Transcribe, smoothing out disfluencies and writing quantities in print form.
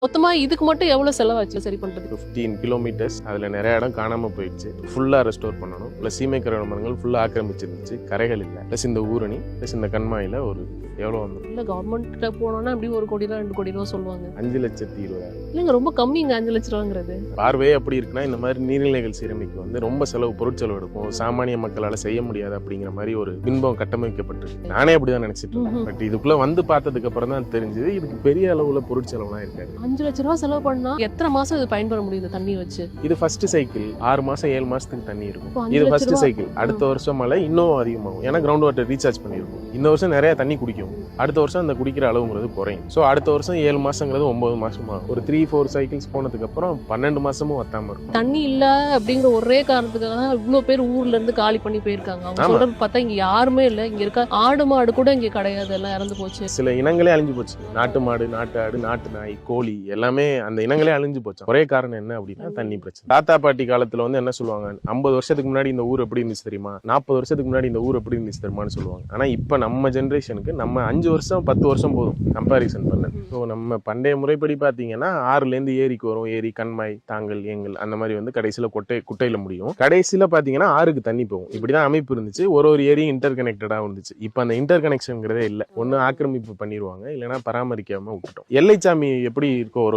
மொத்தமா இதுக்கு மட்டும் எவ்வளவு செலவாச்சு சரி பண்றது? 15 கிலோமீட்டர்ஸ். அதில் நிறைய இடம் காணாமல் போயிடுச்சு. ஃபுல்லாக ரெஸ்டோர் பண்ணணும். ப்ளஸ் சீமைக்கரை மரங்கள் ஃபுல்லாக ஆக்கிரமிச்சிருந்துச்சு. கரைகள் இல்லை. ப்ளஸ் இந்த ஊரணி ப்ளஸ் இந்த கண்மாயில் ஒரு எவ்வளோ வந்து இல்ல கவர்மெண்ட்ட போனோம்னா அப்படி 1 கோடி ரூபா 2 கோடி ரூபா சொல்லுவாங்க. 5,20,000. இல்லைங்க ரொம்ப கம்மிங்க 5 லட்ச ரூபாங்கிறது. பார்வையே அப்படி இருக்குன்னா இந்த மாதிரி நீர்நிலைகள் சீரமைக்கு வந்து ரொம்ப பொருட்செலவு எடுக்கும், சாமானிய மக்களால் செய்ய முடியாது அப்படிங்கிற மாதிரி ஒரு பின்பம் கட்டமைக்கப்பட்டிருக்கு. நானே அப்படிதான் நினைச்சிட்டு இருக்கேன். பட் இதுக்குள்ள வந்து பார்த்ததுக்கு அப்புறம் தான் தெரிஞ்சது இதுக்கு பெரிய அளவுல பொருட்செலவுலாம் இருக்காது. 5 லட்ச ரூபா செலவு பண்ணா எத்தனை மாசம் இது பயன்பட முடியுது தண்ணி வச்சு? இது ஃபர்ஸ்ட் சைக்கிள் 6 மாசம் 7 மாசத்துக்கு தண்ணி இருக்கும். இப்போ 5 இது லட்ச ஃபர்ஸ்ட் ரூபா. சைக்கிள். அடுத்த வருஷம் மழை இன்னும் அதிகமாகும். ஏன்னா கிரவுண்ட் வாட்டர் ரீசார்ஜ் பண்ணிருக்கும். இந்த வருஷம் நிறைய தண்ணி குடிக்கும். அடுத்த வருஷம் அந்த குடிக்கிற அளவுங்கிறது குறையும். ஸோ அடுத்த வருஷம் 7 மாசங்கிறது 9 மாசம் ஆகும். ஒரு 3-4 சைக்கிள்ஸ் போனதுக்கு அப்புறம் 12 மாசமும் வத்தாம இருக்கும். தண்ணி இல்ல அப்படிங்கிற ஒரே காரணத்துக்காக தான் இவ்வளவு பேர் ஊர்ல இருந்து காலி பண்ணி போயிருக்காங்க. அவங்க ஆமா. சொல்றது பார்த்தா இங்க யாருமே இல்ல. இங்க இருக்க ஆடு மாடு கூட இங்க கிடையாது, எல்லாம் இறந்து போச்சு. சில இனங்களே அழிஞ்சு போச்சு. நாட்டு மாடு, நாட்டு ஆடு, நாட்டு நாய், கோழி எல்லாமே அந்த இனங்களே அழிஞ்சு போச்சு. ஒரே காரணம் என்ன அப்படின்னா தண்ணி பிரச்சனை. தாத்தா பாட்டி காலத்துல வந்து என்ன சொல்லுவாங்க, 50 வருஷத்துக்கு முன்னாடி இந்த ஊர் எப்படி இருந்துச்சு தெரியுமா, 40 வருஷத்துக்கு முன்னாடி இந்த ஊர் எப்படி இருந்துச்சு தெரியுமான்னு சொல்லுவாங்க. ஆனா இப்ப நம்ம ஜென்ரேஷனுக்கு நம்ம 5 வருஷம் 10 வருஷம் போதும் கம்பாரிசன் பண்ண. ஸோ நம்ம பண்டைய முறைப்படி பாத்தீங்கன்னா 6ல இருந்து ஏரிக்கு வரும். ஏரி, கண்மாய், தாங்கல், ஏங்கல் அந்த மாதிரி வந்து கடைசியில குட்டையில முடியும். கடைசியில பாத்தீங்கன்னா ஆறுக்கு தண்ணி போகும். இப்படிதான் அமைப்பு இருந்துச்சு. ஒரு ஏரியும் இன்டர் கனெக்டடா இருந்துச்சு. இப்ப அந்த இன்டர் கனெக்ஷன்ங்கிறதே இல்லை. ஒன்னு ஆக்கிரமிப்பு பண்ணிடுவாங்க, இல்லைன்னா பராமரிக்காம விட்டுட்டோம். எல்லைச்சாமி எப்படி இருக்கோ ஒரு